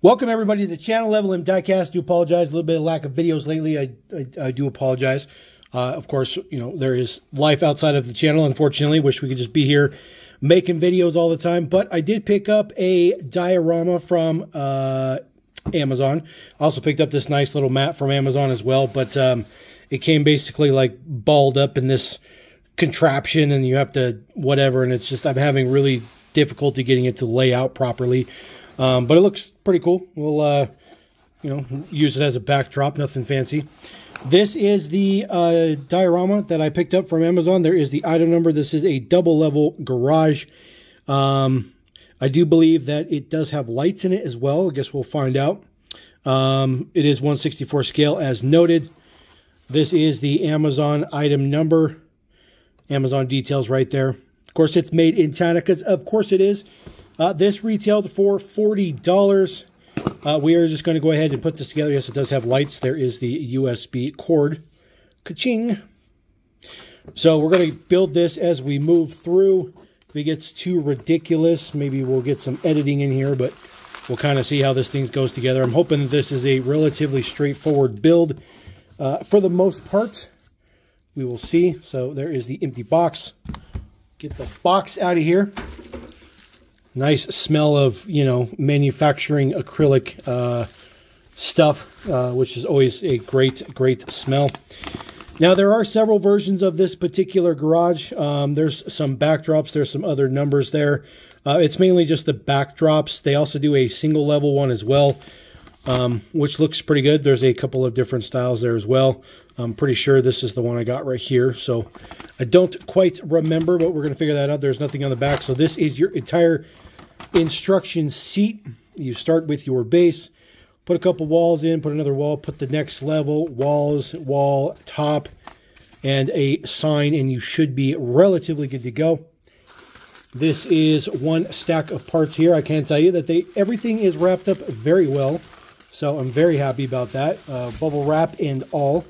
Welcome everybody to the channel. Level M Diecast. Do apologize, a little bit of lack of videos lately. I do apologize. Of course, you know, there is life outside of the channel, unfortunately. Wish we could just be here making videos all the time. But I did pick up a diorama from Amazon. I also picked up this nice little mat from Amazon as well. But it came basically like balled up in this contraption, and you have to whatever. And it's just, I'm having really difficulty getting it to lay out properly. But it looks pretty cool. We'll, you know, use it as a backdrop. Nothing fancy. This is the diorama that I picked up from Amazon. There is the item number. This is a double-level garage. I do believe that it does have lights in it as well. I guess we'll find out. It is 1/64 scale as noted. This is the Amazon item number. Amazon details right there. Of course, it's made in China because, of course, it is. This retailed for $40. We are just going to go ahead and put this together. Yes, it does have lights. There is the USB cord. Ka-ching. So we're going to build this as we move through. If it gets too ridiculous, maybe we'll get some editing in here, but we'll kind of see how this thing goes together. I'm hoping that this is a relatively straightforward build. For the most part, we will see. So there is the empty box. Get the box out of here. Nice smell of, you know, manufacturing acrylic stuff, which is always a great smell. Now, there are several versions of this particular garage. There's some backdrops. There's some other numbers there. It's mainly just the backdrops. They also do a single level one as well, which looks pretty good. There's a couple of different styles there as well. I'm pretty sure this is the one I got right here. So I don't quite remember, but we're going to figure that out. There's nothing on the back. So this is your entire instruction sheet. You start with your base, put a couple walls in, put another wall, put the next level, walls, wall, top, and a sign, and you should be relatively good to go. This is one stack of parts here. I can tell you that everything is wrapped up very well, so I'm very happy about that. Bubble wrap and all.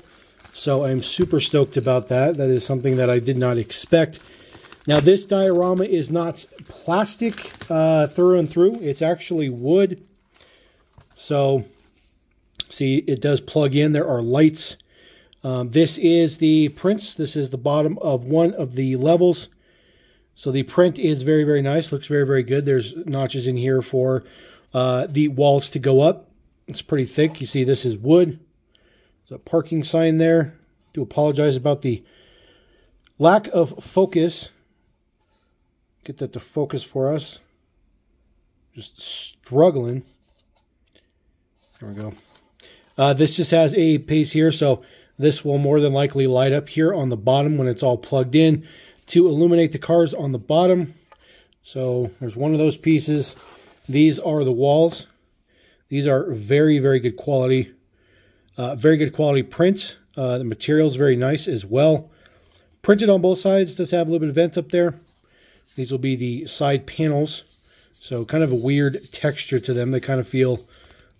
So I'm super stoked about that. That is something that I did not expect. Now, this diorama is not plastic through and through. It's actually wood. So, see, it does plug in. There are lights. This is the prints. This is the bottom of one of the levels. So the print is very, very nice. Looks very, very good. There's notches in here for the walls to go up. It's pretty thick. You see, this is wood. There's a parking sign there. Do apologize about the lack of focus. Get that to focus for us. Just struggling. There we go. This just has a piece here, so this will more than likely light up here on the bottom when it's all plugged in to illuminate the cars on the bottom. So there's one of those pieces. These are the walls. These are very, very good quality. Very good quality print. The material is very nice as well. Printed on both sides. Does have a little bit of vent up there. These will be the side panels. So kind of a weird texture to them. They kind of feel,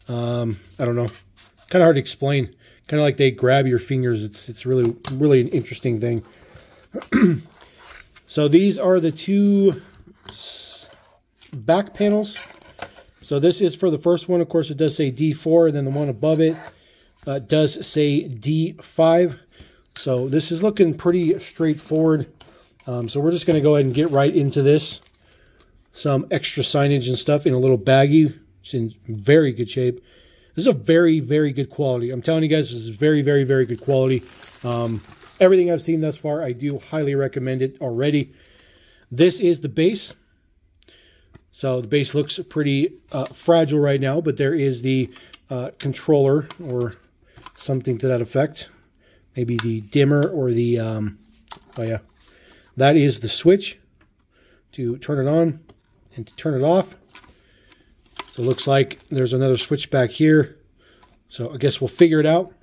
I don't know, kind of hard to explain. Kind of like they grab your fingers. It's really, really an interesting thing. So these are the two back panels. So this is for the first one. Of course, it does say D4, and then the one above it does say D5. So this is looking pretty straightforward. So we're just going to go ahead and get right into this. Some extra signage and stuff in a little baggie. It's in very good shape. This is a very, very good quality. I'm telling you guys, this is very, very, very good quality. Everything I've seen thus far, I do highly recommend it already. This is the base. So the base looks pretty fragile right now, but there is the controller or something to that effect. Maybe the dimmer or the, oh yeah. That is the switch to turn it on and to turn it off. So it looks like there's another switch back here. So I guess we'll figure it out.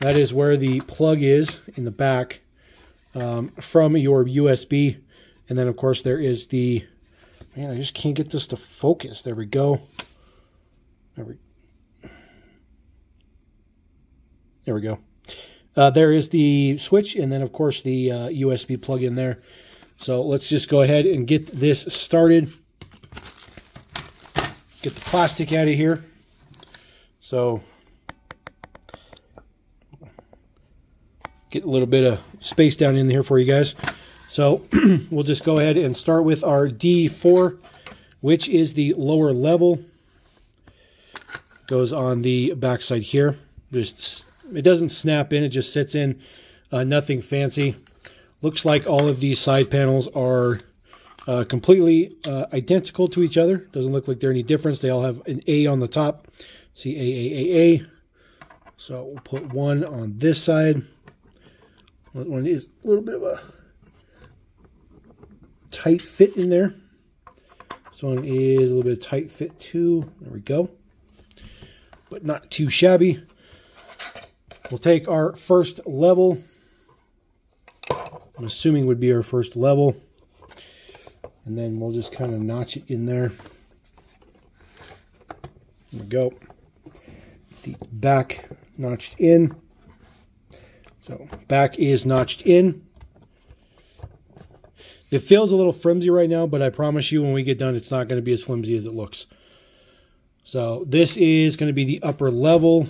That is where the plug is in the back from your USB. And then, of course, there is the... Man, I just can't get this to focus. There we go. There we go. There is the switch, and then, of course, the USB plug in there. So let's just go ahead and get this started. Get the plastic out of here. So get a little bit of space down in here for you guys. So we'll just go ahead and start with our D4, which is the lower level. Goes on the back side here. Just, it doesn't snap in, it just sits in. Nothing fancy. Looks like all of these side panels are completely identical to each other. Doesn't look like they're any difference. They all have an A on the top. See, A. So we'll put one on this side. One is a little bit of a tight fit in there. This one is a little bit of tight fit too. There we go. But not too shabby. We'll take our first level. I'm assuming would be our first level. And then we'll just kind of notch it in there. There we go. The back notched in. So back is notched in. It feels a little flimsy right now, but I promise you when we get done, it's not going to be as flimsy as it looks. So this is going to be the upper level.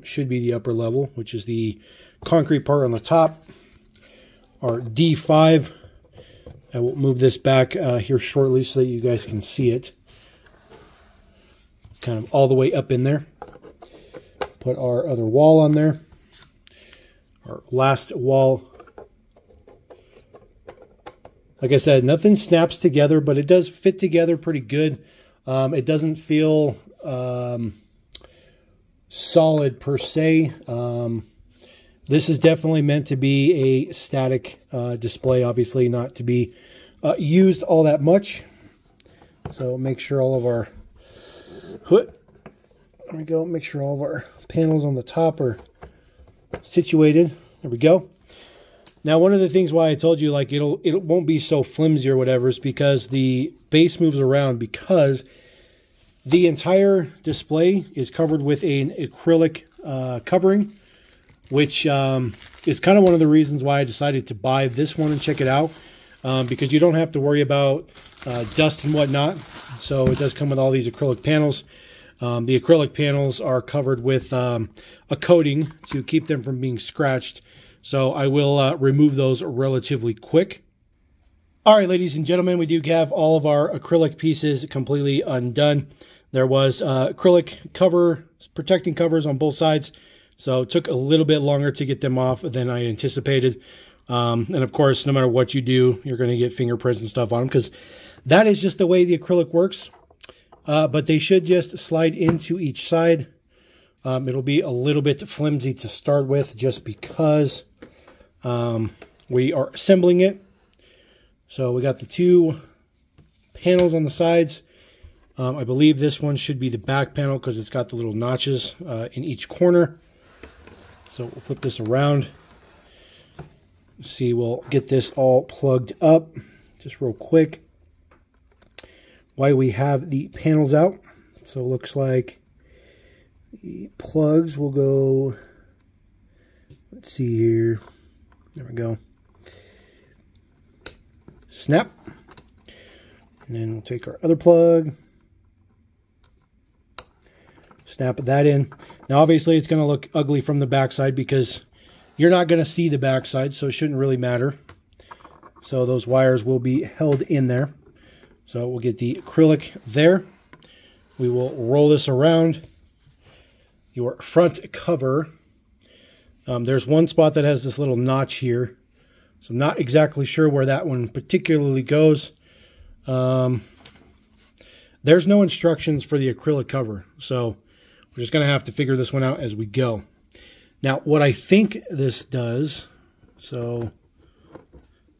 Should be the upper level, which is the concrete part on the top. Our D5. I will move this back here shortly so that you guys can see it. It's kind of all the way up in there. Put our other wall on there. Our last wall. Like I said, nothing snaps together, but it does fit together pretty good. It doesn't feel solid per se. This is definitely meant to be a static display, obviously not to be used all that much. So make sure all of our there we go. Make sure all of our panels on the top are situated. There we go. Now, one of the things why I told you like it won't be so flimsy or whatever is because the base moves around, because the entire display is covered with an acrylic covering, which is kind of one of the reasons why I decided to buy this one and check it out, because you don't have to worry about dust and whatnot. So it does come with all these acrylic panels. The acrylic panels are covered with a coating to keep them from being scratched. So I will remove those relatively quick. All right, ladies and gentlemen, we do have all of our acrylic pieces completely undone. There was acrylic cover, protecting covers on both sides. So it took a little bit longer to get them off than I anticipated. And of course, no matter what you do, you're going to get fingerprints and stuff on them, because that is just the way the acrylic works. But they should just slide into each side. It'll be a little bit flimsy to start with just because we are assembling it. So we got the two panels on the sides. I believe this one should be the back panel because it's got the little notches in each corner. So we'll flip this around. See, we'll get this all plugged up just real quick while we have the panels out. So it looks like the plugs will go, let's see here. There we go. Snap. And then we'll take our other plug. Snap that in. Now, obviously, it's going to look ugly from the backside because you're not going to see the backside, so it shouldn't really matter. So those wires will be held in there. So we'll get the acrylic there. We will roll this around. Your front cover. There's one spot that has this little notch here. So I'm not exactly sure where that one particularly goes. There's no instructions for the acrylic cover. So we're just going to have to figure this one out as we go. Now, what I think this does, so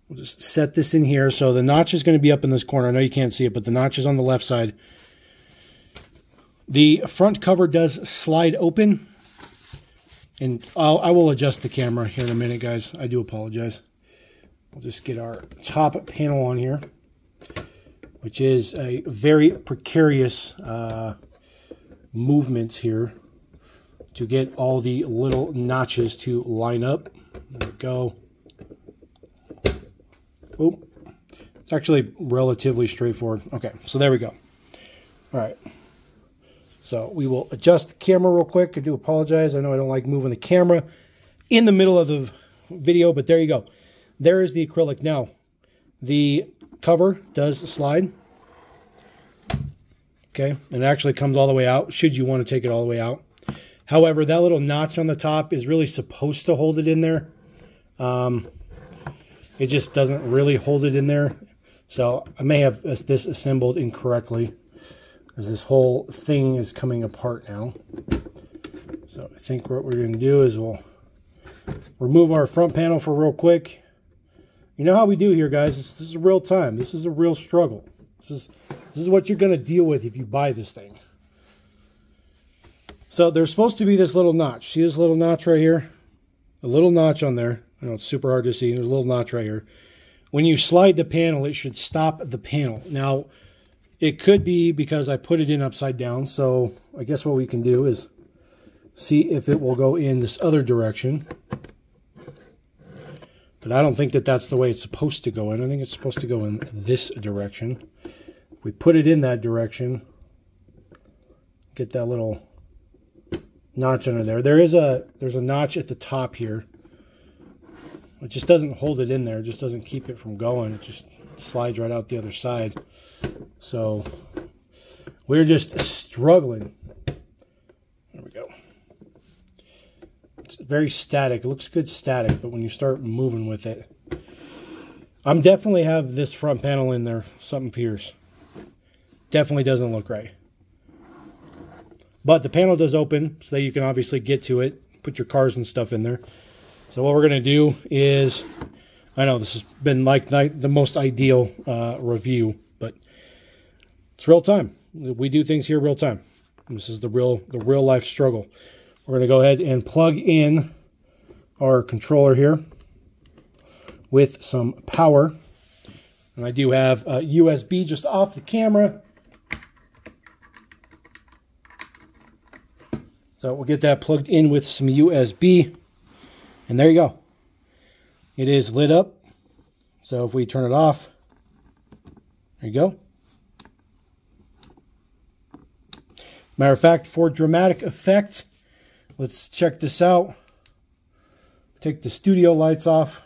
we'll just set this in here. So the notch is going to be up in this corner. I know you can't see it, but the notch is on the left side. The front cover does slide open. And I will adjust the camera here in a minute, guys. I do apologize. We'll just get our top panel on here, which is a very precarious movement here to get all the little notches to line up. There we go. Oh, it's actually relatively straightforward. Okay, so there we go. All right. So we will adjust the camera real quick. I do apologize. I know I don't like moving the camera in the middle of the video, but there you go. There is the acrylic. Now, the cover does slide. Okay, and it actually comes all the way out, should you want to take it all the way out. However, that little notch on the top is really supposed to hold it in there. It just doesn't really hold it in there. So I may have this assembled incorrectly, because this whole thing is coming apart now. So I think what we're going to do is we'll remove our front panel for real quick. You know how we do here, guys. This is real time. This is a real struggle. This is what you're going to deal with if you buy this thing. So there's supposed to be this little notch. See this little notch right here? A little notch on there. I know it's super hard to see. There's a little notch right here. When you slide the panel, it should stop the panel. Now, it could be because I put it in upside down. So I guess what we can do is see if it will go in this other direction. But I don't think that that's the way it's supposed to go in. I think it's supposed to go in this direction. If we put it in that direction, get that little notch under there. There's a notch at the top here. It just doesn't hold it in there. It just doesn't keep it from going. It just slides right out the other side. So we're just struggling. There we go. It's very static. It looks good static, but when you start moving with it, I'm definitely have this front panel in there. Something fierce. Definitely doesn't look right. But the panel does open, so that you can obviously get to it, put your cars and stuff in there. So what we're going to do is, I know this has been like the most ideal review, but it's real time. We do things here real time. This is the real life struggle. We're going to go ahead and plug in our controller here with some power. And I do have a USB just off the camera. So we'll get that plugged in with some USB. And there you go. It is lit up. So if we turn it off, there you go. Matter of fact, for dramatic effect, let's check this out. Take the studio lights off.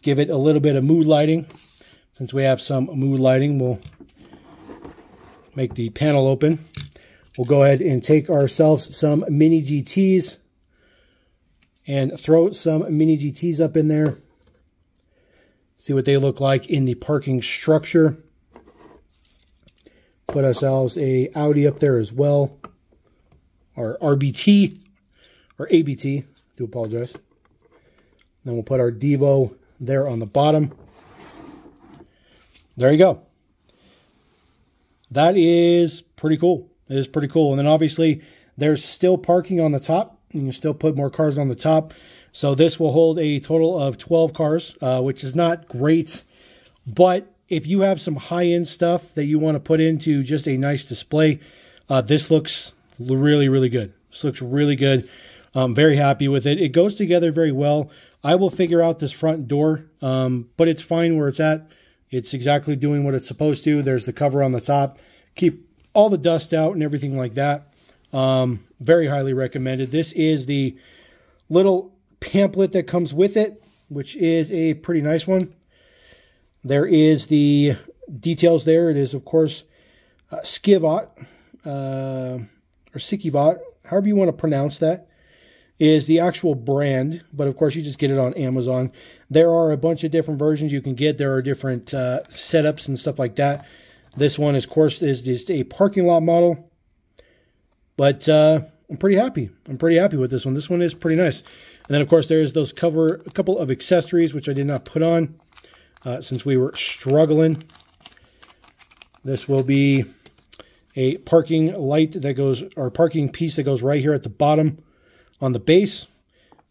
Give it a little bit of mood lighting. Since we have some mood lighting, we'll make the panel open. We'll go ahead and take ourselves some mini GTs and throw some mini GTs up in there. See what they look like in the parking structure. Put ourselves a Audi up there as well. Or RBT or ABT. Do apologize. Then we'll put our Devo there on the bottom. There you go. That is pretty cool. It is pretty cool. And then obviously there's still parking on the top. You can still put more cars on the top. So this will hold a total of 12 cars, which is not great. But if you have some high-end stuff that you want to put into just a nice display, this looks really, really good. This looks really good. I'm very happy with it. It goes together very well. I will figure out this front door, but it's fine where it's at. It's exactly doing what it's supposed to. There's the cover on the top. Keep all the dust out and everything like that. Very highly recommended. This is the little pamphlet that comes with it, which is a pretty nice one. There is the details there. It is, of course, Skivot, or Sikivot, however you want to pronounce that, is the actual brand. But, of course, you just get it on Amazon. There are a bunch of different versions you can get. There are different setups and stuff like that. This one, of course, is just a parking lot model. But I'm pretty happy. I'm pretty happy with this one. This one is pretty nice. And then, of course, there's those a couple of accessories, which I did not put on since we were struggling. This will be a parking light that goes, or parking piece that goes right here at the bottom on the base.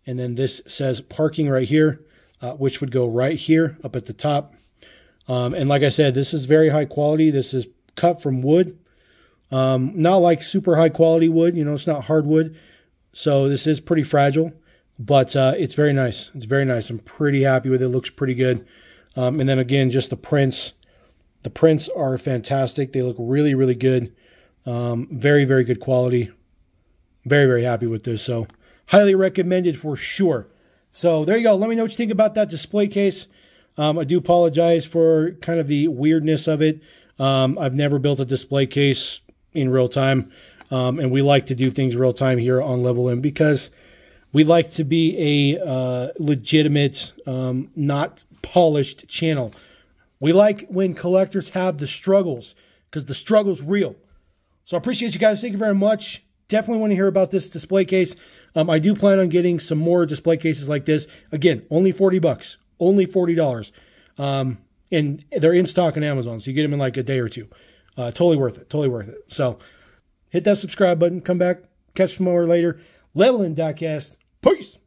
And then this says parking right here, which would go right here up at the top. And like I said, this is very high quality. This is cut from wood. Not like super high quality wood, you know, it's not hardwood. So this is pretty fragile, but it's very nice. It's very nice. I'm pretty happy with it. It looks pretty good. And then again, just the prints. The prints are fantastic. They look really, really good. Very, very good quality. Very, very happy with this. So highly recommended for sure. So there you go. Let me know what you think about that display case. I do apologize for kind of the weirdness of it. I've never built a display case in real time. And we like to do things real time here on Level M because we like to be a legitimate, not polished channel. We like when collectors have the struggles because the struggle's real. So I appreciate you guys. Thank you very much. Definitely want to hear about this display case. I do plan on getting some more display cases like this. Again, only $40, only $40. And they're in stock on Amazon, so you get them in like a day or two. Totally worth it. Totally worth it. So hit that subscribe button. Come back. Catch some more later. Level M Diecast. Peace.